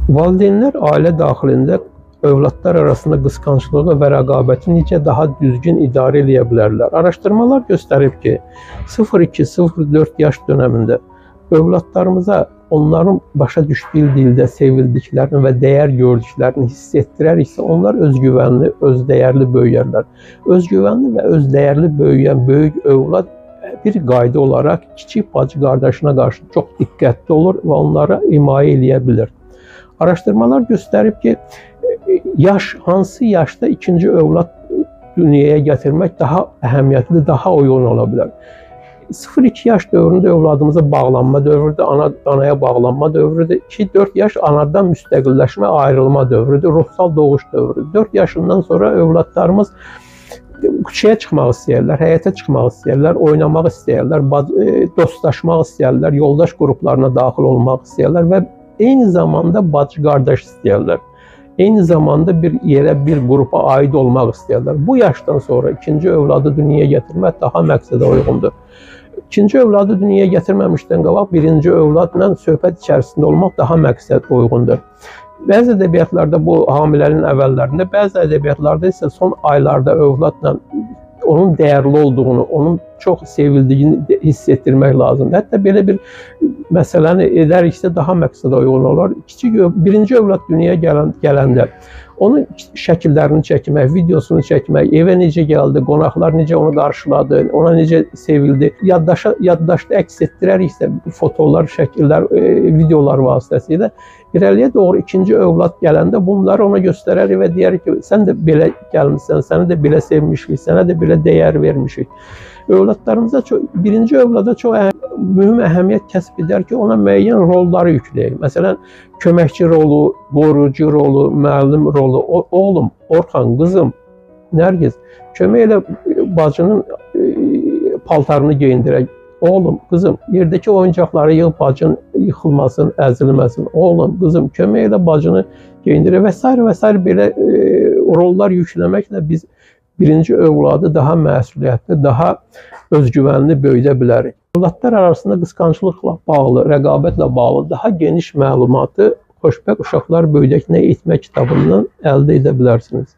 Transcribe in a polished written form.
Valideynlər ailə daxilində övladlar arasında qısqanclığı və rəqabəti necə daha düzgün idarə edə bilərlər? Araşdırmalar göstərib ki, 0-2-0-4 yaş dönəmində övladlarımıza onların başa düşdüyü dildə sevildiklərini və dəyər gördüklərini hiss etdirəriksə, onlar özgüvənli, özdəyərli böyüyərlər. Özgüvənli və özdəyərli böyüyən böyük övlad bir qayda olaraq kiçik bacı qardaşına qarşı çox diqqətli olur və onlara himayə edə bilir. Araşdırmalar göstərib ki, hansı yaşda ikinci övlad dünyaya gətirmək daha əhəmiyyətli, daha uyğun ola bilər. 0-2 yaş dövründə övladımıza bağlanma dövrüdür, anaya bağlanma dövrüdür. 2-4 yaş anadan müstəqilləşmə, ayrılma dövrüdür, ruhsal doğuş dövrüdür. 4 yaşından sonra övladlarımız küçəyə çıxmaq istəyirlər, həyətə çıxmaq istəyirlər, oynamaq istəyirlər, dostlaşmaq istəyirlər, yoldaş qruplarına daxil olmaq istəyirlər və eyni zamanda bacı qardaş istəyirlər. Eyni zamanda bir yerə, bir qrupa aid olmaq istəyirlər. Bu yaşdan sonra ikinci övladı dünyaya gətirmək daha məqsədə uyğundur. İkinci övladı dünyaya gətirməmişdən qabaq birinci övladla söhbət içərisində olmaq daha məqsəd uyğundur. Bəzi ədəbiyyatlarda bu hamilənin əvvəllərində, bəzi ədəbiyyatlarda isə son aylarda övladla onun dəyərli olduğunu, onun çox sevildiyini hiss etdirmək lazımdır. Hətta belə bir məsələni edəriksə daha məqsədə uyğun olar. Birinci övlad dünyaya gələndə onun şəkillərini çəkmək, videosunu çəkmək, evə necə gəldi, qonaqlar necə onu qarşıladı, ona necə sevildi, yaddaşda əks etdirəriksə fotolar, şəkillər, videolar vasitəsilə irəliyə doğru ikinci övlad gələndə bunları ona göstərərik və deyərik ki, sən də belə gəlmişsən, səni də belə sevmişik, sənə də belə dəyər vermişik. Övladlarımıza birinci övlada çox mühüm əhəmiyyət kəsb edər ki, ona müəyyən rolları yükləyək. Məsələn, köməkçi rolu, qoruyucu rolu, müəllim rolu. Oğlum, Orxan, qızım, Nərgiz, kömək elə bacının paltarını geyindirək. Oğlum, qızım, yerdəki oyuncaqları yığ, bacın yıxılmasın, əzilməsin. Oğlum, qızım, kömək elə bacını geyindirək və s. belə rollar yükləməklə biz birinci övladı daha məsuliyyətli, daha özgüvənli böyüdə bilərik. Övladlar arasında qısqanclıqla bağlı, rəqabətlə bağlı daha geniş məlumatı Xoşbəxt Uşaqlar Böyüdək Nə Etmək kitabından əldə edə bilərsiniz.